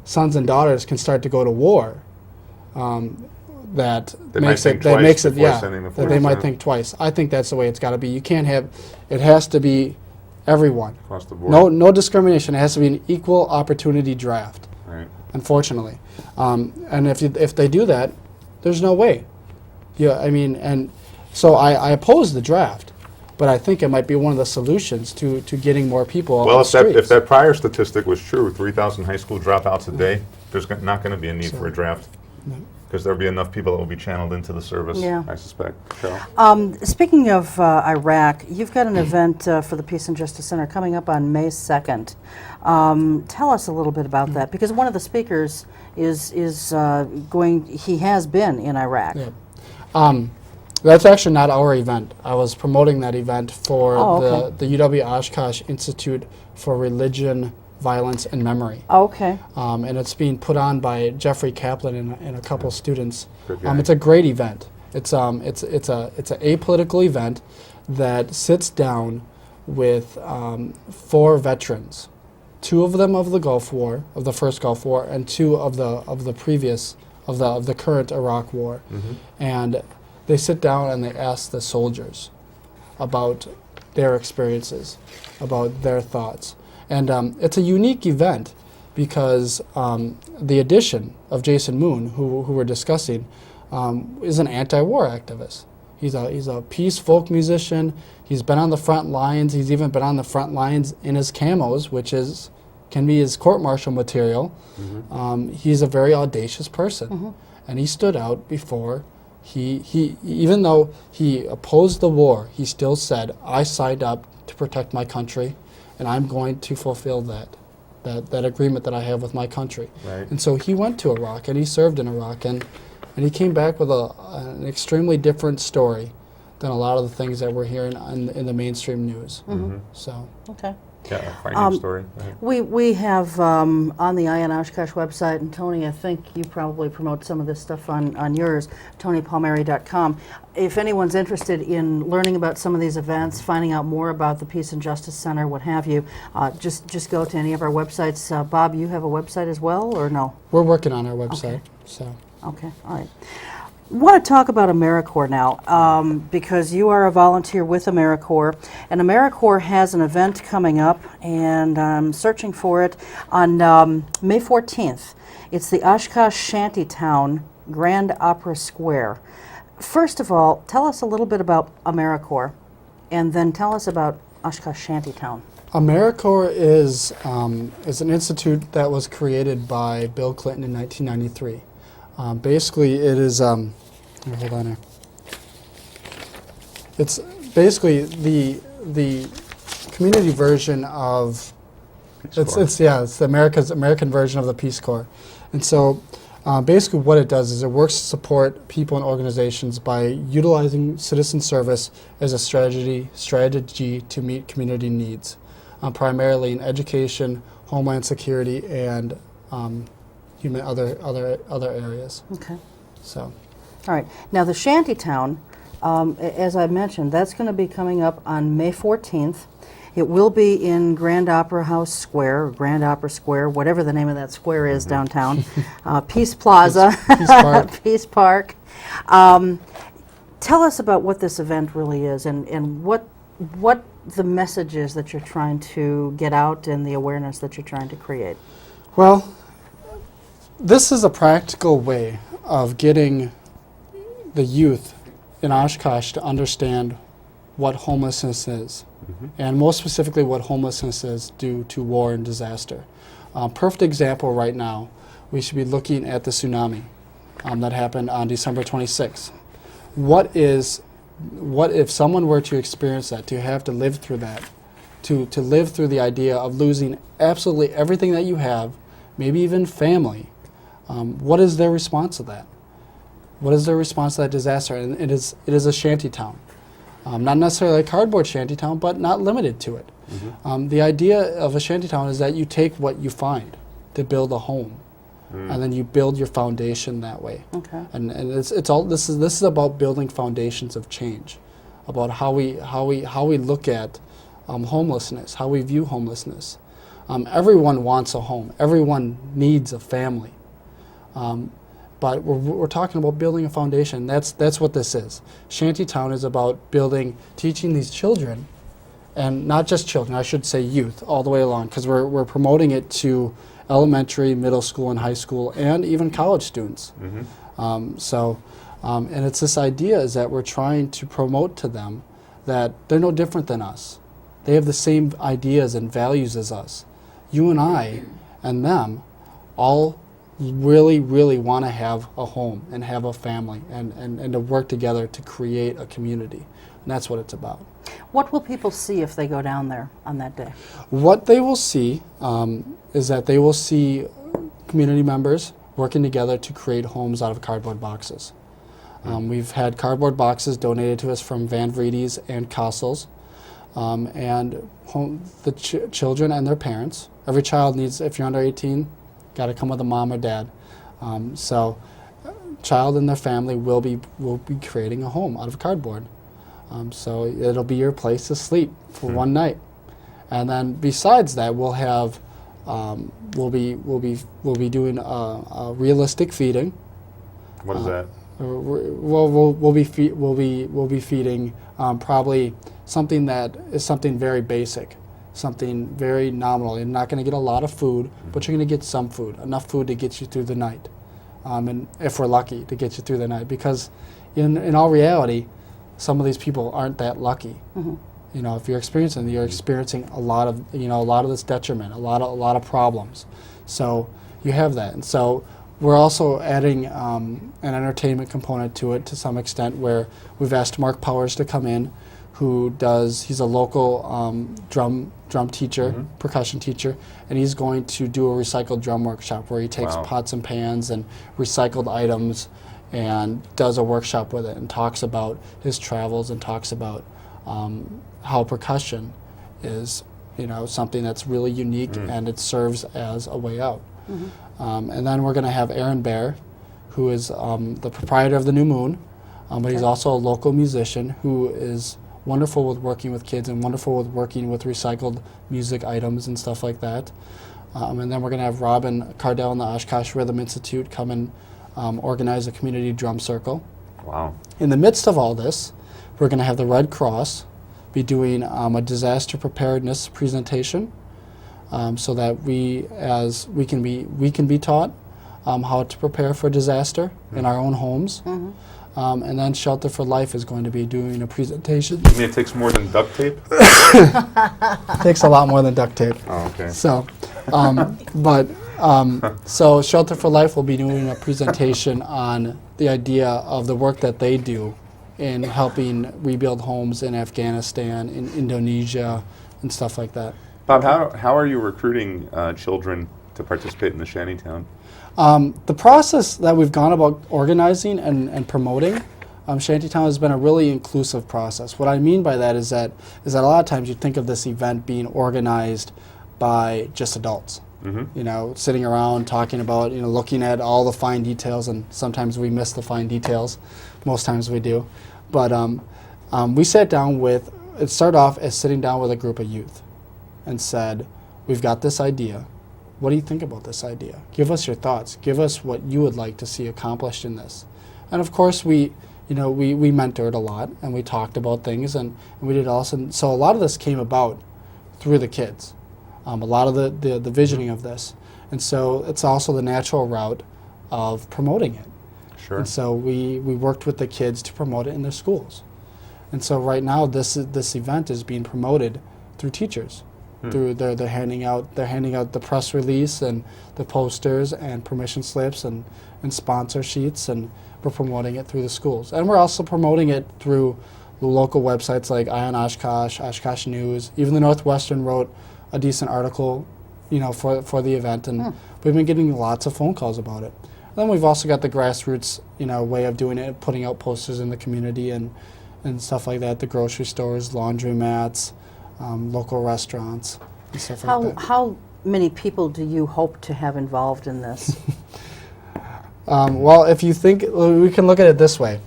sons and daughters can start to go to war, that They might makes think it, that twice makes it, before yeah, sending the that they might forces in. think twice. I think that's the way it's got to be. You can't have, it has to be everyone. Across the board. No discrimination. It has to be an equal opportunity draft, Right. unfortunately. And if they do that, there's no way. Yeah, I mean, and so I oppose the draft, but I think it might be one of the solutions to getting more people Well, on if the streets. that prior statistic was true, 3,000 high school dropouts a day, there's not going to be a need for a draft. Because there'll be enough people that will be channeled into the service, Yeah. I suspect. Cheryl? Speaking of Iraq, you've got an event for the Peace and Justice Center coming up on May 2nd. Tell us a little bit about that, because one of the speakers is he has been in Iraq. Yeah. That's actually not our event. I was promoting that event for the UW Oshkosh Institute for Religion, Violence, and Memory. Okay. And it's being put on by Jeffrey Kaplan and a couple students. Good guy. It's a great event. It's a apolitical event that sits down with 4 veterans, 2 of them of the Gulf War, of the first Gulf War, and 2 of the previous of the current Iraq War, and they sit down and they ask the soldiers about their experiences, about their thoughts. And it's a unique event because the addition of Jason Moon, who we're discussing, is an anti-war activist. He's a peace folk musician. He's been on the front lines. He's even been on the front lines in his camos, which is can be his court-martial material. He's a very audacious person, and he stood out before. He even though he opposed the war, he still said, "I signed up to protect my country, and I'm going to fulfill that agreement that I have with my country." Right. And so he went to Iraq, and he served in Iraq, and he came back with an extremely different story than a lot of the things that we're hearing in the mainstream news. So. Okay. Yeah, a frightening story. Right. We have on the Eye on Oshkosh website, and Tony, I think you probably promote some of this stuff on yours, TonyPalmeri.com. If anyone's interested in learning about some of these events, finding out more about the Peace and Justice Center, what have you, just go to any of our websites. Bob, you have a website as well, or no? We're working on our website. So. Okay, all right. I want to talk about AmeriCorps now, because you are a volunteer with AmeriCorps, and AmeriCorps has an event coming up, and I'm searching for it, on May 14th. It's the Oshkosh Shantytown Grand Opera Square. First of all, tell us a little bit about AmeriCorps, and then tell us about Oshkosh Shantytown. AmeriCorps is an institute that was created by Bill Clinton in 1993. Basically, it is, hold on here. It's basically the community version of, it's the American version of the Peace Corps. And so basically what it does is it works to support people and organizations by utilizing citizen service as a strategy to meet community needs, primarily in education, homeland security, and other areas. Okay. So. All right. Now, the Shantytown, as I mentioned, that's going to be coming up on May 14th. It will be in Grand Opera House Square, or Grand Opera Square, whatever the name of that square is downtown. Peace Plaza. Peace Park. Peace Park. Tell us about what this event really is, and what the message is that you're trying to get out, and the awareness that you're trying to create. Well, this is a practical way of getting the youth in Oshkosh to understand what homelessness is, and more specifically what homelessness is due to war and disaster. Perfect example right now, we should be looking at the tsunami that happened on December 26th. What if someone were to experience that, to have to live through that, to live through the idea of losing absolutely everything that you have, maybe even family? What is their response to that? What is their response to that disaster? And it is a shanty town. Not necessarily a cardboard shanty town, but not limited to it. The idea of a shanty town is that you take what you find to build a home, and then you build your foundation that way. Okay. And it's all this is about building foundations of change, about how we look at homelessness, how we view homelessness. Everyone wants a home. Everyone needs a family. But we're talking about building a foundation. That's what this is. Shantytown is about teaching these children, and not just children, I should say youth, all the way along, because we're promoting it to elementary, middle school, and high school, and even college students. And it's this idea is that we're trying to promote to them that they're no different than us. They have the same ideas and values as us. You and I and them all really, really want to have a home and have a family and to work together to create a community. And that's what it's about. What will people see if they go down there on that day? What they will see is that they will see community members working together to create homes out of cardboard boxes. We've had cardboard boxes donated to us from Van Vrede's and Castle's, and the children and their parents. Every child needs, if you're under 18, got to come with a mom or dad. So child and their family will be creating a home out of cardboard. So it'll be your place to sleep for one night. And then besides that, we'll have we'll be doing a realistic feeding. What is that? We'll be feeding probably something that is something very basic, something very nominal. You're not going to get a lot of food, but you're going to get some food, enough food to get you through the night, and if we're lucky, to get you through the night. Because in all reality, some of these people aren't that lucky. if you're experiencing a lot of this detriment, a lot of problems. So you have that, and so we're also adding an entertainment component to it to some extent, where we've asked Mark Powers to come in, he's a local drum teacher, percussion teacher, and he's going to do a recycled drum workshop where he takes pots and pans and recycled items and does a workshop with it and talks about his travels and talks about how percussion is, something that's really unique and it serves as a way out. And then we're going to have Aaron Bear, who is the proprietor of the New Moon, but he's also a local musician who is wonderful with working with kids and wonderful with working with recycled music items and stuff like that. And then we're going to have Robin Cardell and the Oshkosh Rhythm Institute come and organize a community drum circle. Wow. In the midst of all this, we're going to have the Red Cross be doing a disaster preparedness presentation, so that we can be taught how to prepare for disaster in our own homes. And then Shelter for Life is going to be doing a presentation. You mean it takes more than duct tape? It takes a lot more than duct tape. Oh, okay. So, so Shelter for Life will be doing a presentation on the idea of the work that they do in helping rebuild homes in Afghanistan, in Indonesia, and stuff like that. Bob, how are you recruiting children to participate in the shantytown? The process that we've gone about organizing and promoting Shantytown has been a really inclusive process. What I mean by that is that a lot of times you think of this event being organized by just adults, sitting around talking about, looking at all the fine details, and sometimes we miss the fine details. Most times we do. But we sat down it started off as sitting down with a group of youth and said, we've got this idea. What do you think about this idea? Give us your thoughts. Give us what you would like to see accomplished in this. And of course, we mentored a lot, and we talked about things, and we did also. So a lot of this came about through the kids. A lot of the visioning of this, and so it's also the natural route of promoting it. Sure. And so we worked with the kids to promote it in their schools. And so right now, this event is being promoted through teachers. They're handing out the press release and the posters and permission slips and sponsor sheets, and we're promoting it through the schools. And we're also promoting it through the local websites like Eye on Oshkosh, Oshkosh News. Even the Northwestern wrote a decent article, for the event, and we've been getting lots of phone calls about it. And then we've also got the grassroots, way of doing it, putting out posters in the community and stuff like that. The grocery stores, laundromats. Local restaurants and stuff like that. How many people do you hope to have involved in this? Well, if you think, we can look at it this way.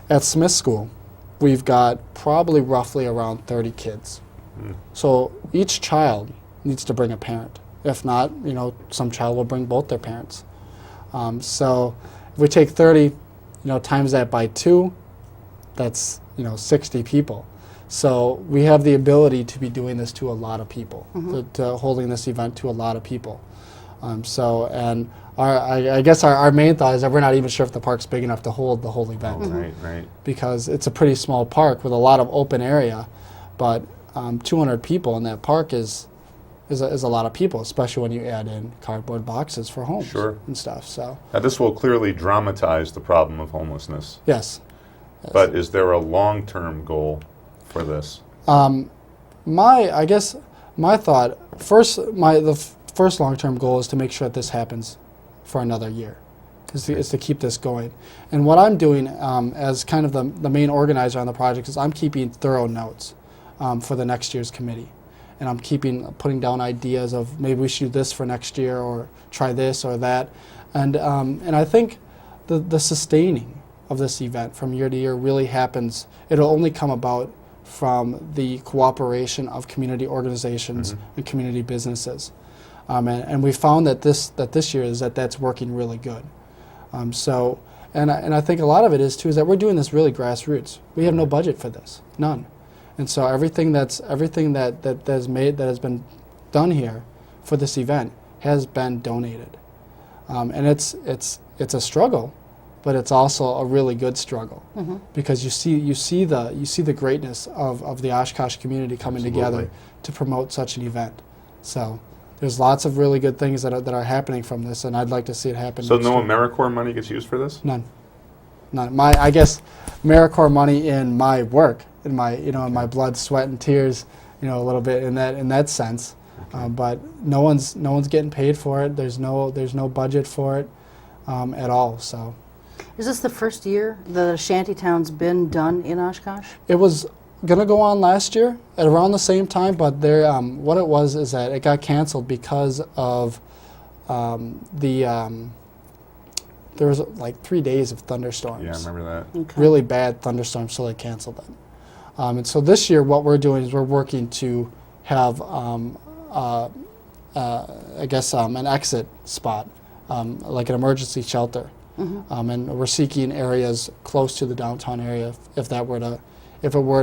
At Smith School, we've got probably roughly around 30 kids. So each child needs to bring a parent. If not, some child will bring both their parents. So if we take 30, times that by 2, that's, 60 people. So we have the ability to be doing this to a lot of people, to holding this event to a lot of people. And I guess our main thought is that we're not even sure if the park's big enough to hold the whole event. Right. Because it's a pretty small park with a lot of open area, but 200 people in that park is a lot of people, especially when you add in cardboard boxes for homes and stuff. So now this will clearly dramatize the problem of homelessness. Yes. But is there a long-term goal for this? My thought, the first long-term goal is to make sure that this happens for another year, is to keep this going. And what I'm doing as kind of the main organizer on the project is I'm keeping thorough notes for the next year's committee. And I'm putting down ideas of maybe we should do this for next year, or try this or that. And I think the sustaining of this event from year to year really happens. It'll only come about from the cooperation of community organizations and community businesses. And we found that this year that's working really good. And I think a lot of it is too is that we're doing this really grassroots. We have no budget for this, none. And so everything that has been done here for this event has been donated. And it's a struggle, but it's also a really good struggle because you see the greatness of the Oshkosh community coming together to promote such an event. So there's lots of really good things that are happening from this, and I'd like to see it happen. So no AmeriCorps money gets used for this? None. I guess AmeriCorps money in my work, in my blood, sweat, and tears, a little bit in that sense. But no one's getting paid for it. There's no budget for it at all. So, is this the first year the shantytown's been done in Oshkosh? it was gonna go on last year at around the same time, but there what it was is that it got canceled because of there was like 3 days of thunderstorms. Yeah, I remember that. Okay. Really bad thunderstorms, so they canceled it. And so this year, what we're doing is we're working to have, I guess, an exit spot, like an emergency shelter, and we're seeking areas close to the downtown area if it were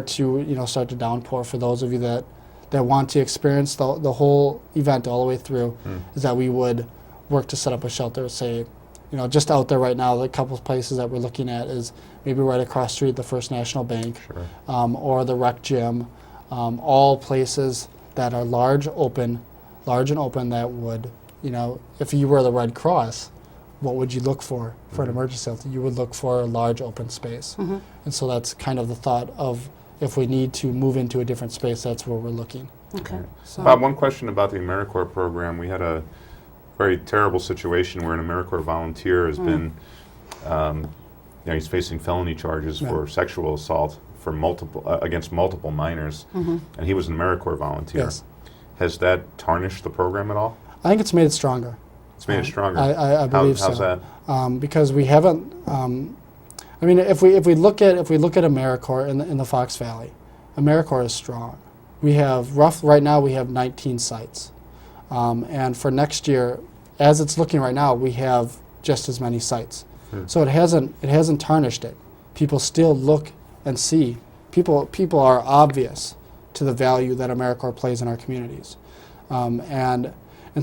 to start to downpour. For those of you that want to experience the whole event all the way through, is that we would work to set up a shelter, say, just out there right now. The couple of places that we're looking at is maybe right across the street, the First National Bank, or the rec gym, all places that are large and open that would, if you were the Red Cross, what would you look for an emergency shelter? You would look for a large open space. And so that's kind of the thought of if we need to move into a different space, that's where we're looking. Okay. So, Bob, one question about the AmeriCorps program. We had a very terrible situation where an AmeriCorps volunteer has been, he's facing felony charges for sexual assault for against multiple minors, and he was an AmeriCorps volunteer. Yes. Has that tarnished the program at all? I think it's made it stronger. It's made it stronger. I believe How's so. that? Because we haven't. If we look at AmeriCorps in the Fox Valley, AmeriCorps is strong. We have right now we have 19 sites, and for next year, as it's looking right now, we have just as many sites. So it hasn't tarnished it. People still look and see. People are obvious to the value that AmeriCorps plays in our communities, and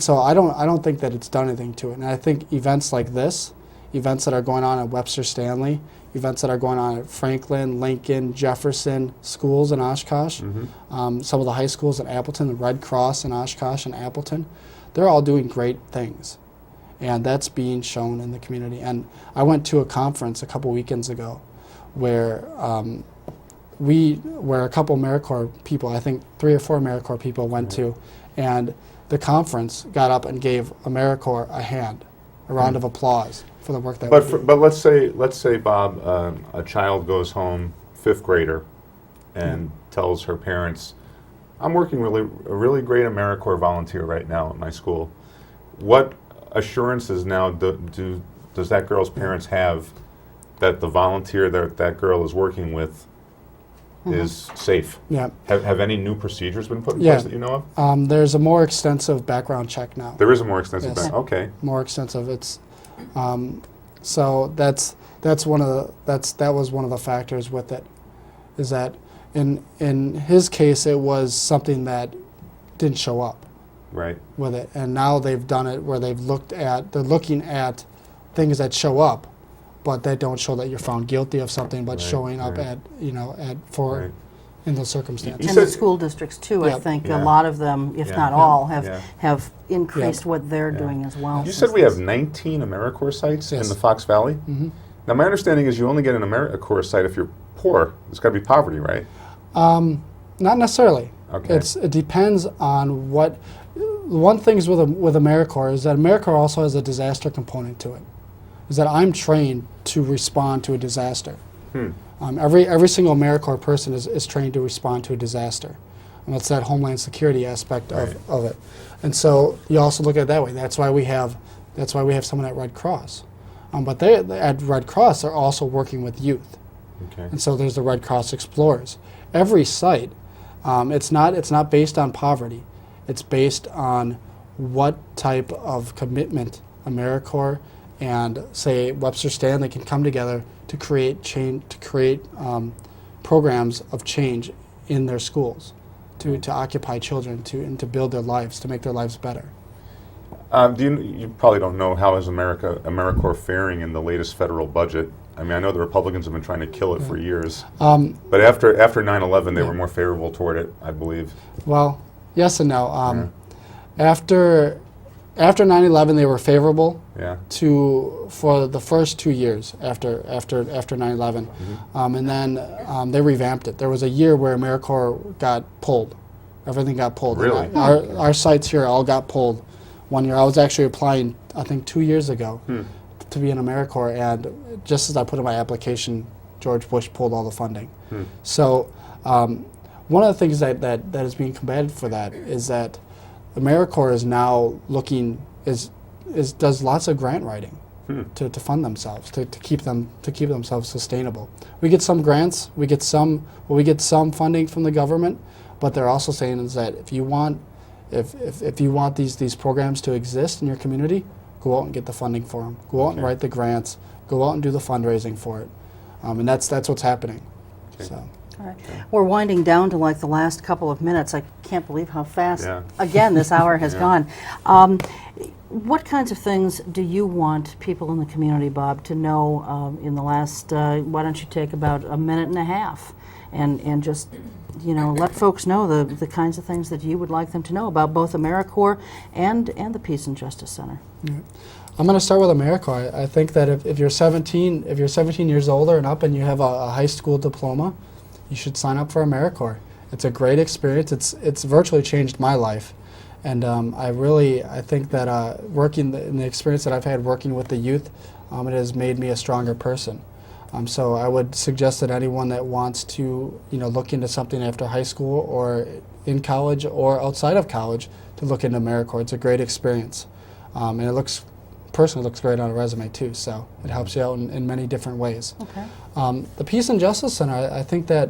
so I don't think that it's done anything to it. And I think events like this, events that are going on at Webster Stanley, events that are going on at Franklin, Lincoln, Jefferson schools in Oshkosh, some of the high schools in Appleton, the Red Cross in Oshkosh and Appleton, they're all doing great things. And that's being shown in the community. And I went to a conference a couple weekends ago where where a couple AmeriCorps people, I think 3 or 4 AmeriCorps people went to, and the conference got up and gave AmeriCorps a round of applause for the work that we do. But let's say Bob, a child goes home, 5th grader, and tells her parents, "I'm working a really great AmeriCorps volunteer right now at my school." What assurances now does that girl's parents have that the volunteer that girl is working with is safe? Yeah. Have any new procedures been put in place that you know of? There's a more extensive background check now. There is a more extensive Yes. Okay. More extensive. It's so that was one of the factors with it, is that in his case it was something that didn't show up Right. with it, and now they've done it where they're looking at things that show up, but that don't show that you're found guilty of something, but Right, showing up right. for Right. in those circumstances. You And the said- school districts too, I Yeah. think Yeah. a lot of them, if Yeah. not Yeah. all, Yeah. have increased what they're doing as well. You since said we have this. 19 AmeriCorps sites Yes. in the Fox Valley? Now, my understanding is you only get an AmeriCorps site if you're poor. It's got to be poverty, right? Not necessarily. Okay. It depends on what. One thing is with AmeriCorps is that AmeriCorps also has a disaster component to it. Is that I'm trained to respond to a disaster. Every single AmeriCorps person is trained to respond to a disaster. And that's that Homeland Security aspect of it. And so you also look at it that way. That's why we have someone at Red Cross. But they at Red Cross are also working with youth. Okay. And so there's the Red Cross Explorers. Every site, it's not based on poverty. It's based on what type of commitment AmeriCorps and, say, Webster Stanley can come together to create change, to create programs of change in their schools, to occupy children, and to build their lives, to make their lives better. You probably don't know how is AmeriCorps faring in the latest federal budget. I mean, I know the Republicans have been trying to kill it for years. But after 9/11, they were more favorable toward it, I believe. Well, yes and no. After 9/11, they were favorable for the first 2 years after 9/11, and then they revamped it. There was a year where AmeriCorps got pulled. Everything got pulled. Really? Our sites here all got pulled. One year, I was actually applying, I think 2 years ago, to be in AmeriCorps, and just as I put in my application, George Bush pulled all the funding. So one of the things that is being combated for that is that AmeriCorps is now does lots of grant writing to fund themselves, to keep themselves sustainable. We get some grants, we get some funding from the government, but they're also saying is that if you want these programs to exist in your community, go out and get the funding for them. Go out and write the grants. Go out and do the fundraising for it, and that's what's happening. So. All right. We're winding down to like the last couple of minutes. I can't believe how fast, again, this hour has gone. What kinds of things do you want people in the community, Bob, to know in the last, why don't you take about a minute and a half and just, let folks know the kinds of things that you would like them to know about both AmeriCorps and the Peace and Justice Center. I'm going to start with AmeriCorps. I think that if you're 17 years older and up and you have a high school diploma, you should sign up for AmeriCorps. It's a great experience. It's virtually changed my life, and I think that working in the experience that I've had working with the youth, it has made me a stronger person. So I would suggest that anyone that wants to look into something after high school or in college or outside of college to look into AmeriCorps. It's a great experience, and it looks great on a resume too, so it helps you out in many different ways. Okay. The Peace and Justice Center, I think that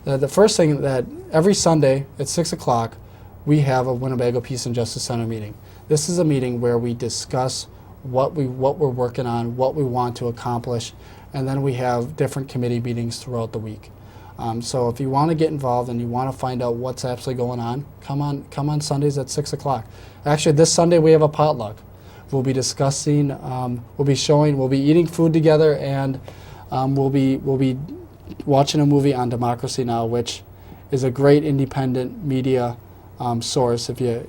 the first thing that every Sunday at 6 o'clock we have a Winnebago Peace and Justice Center meeting. This is a meeting where we discuss what we're working on, what we want to accomplish, and then we have different committee meetings throughout the week. So if you want to get involved and you want to find out what's actually going on, come on Sundays at 6 o'clock. Actually, this Sunday we have a potluck. We'll be discussing, we'll be eating food together, and we'll be watching a movie on Democracy Now!, which is a great independent media source. If you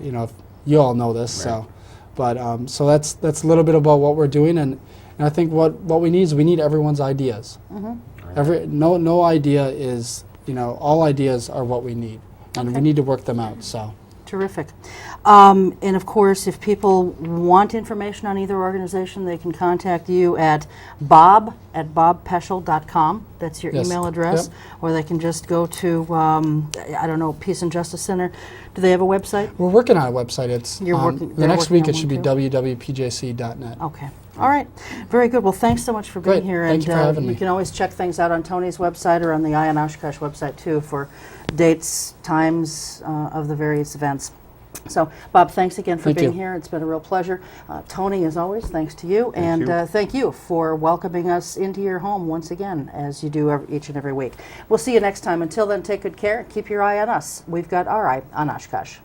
all know this, right. So that's a little bit about what we're doing, and I think what we need is everyone's ideas. No idea is all ideas are what we need, and we need to work them out. So. Terrific. And of course, if people want information on either organization, they can contact you at bob@bobpoeschl.com. That's your email address. Yep. Or they can just go to, Peace and Justice Center. Do they have a website? We're working on a website. It's the next week it should be too? www.pjc.net. Okay. All right. Very good. Well, thanks so much for being Great. here. Thank you for having me. You can always check things out on Tony's website or on the Ion Oshkosh website, too, for dates, times of the various events. So, Bob, thanks again for being here. It's been a real pleasure. Tony, as always, thanks to you. Thank you. Thank you for welcoming us into your home once again, as you do each and every week. We'll see you next time. Until then, take good care. Keep your eye on us. We've got our eye on Oshkosh.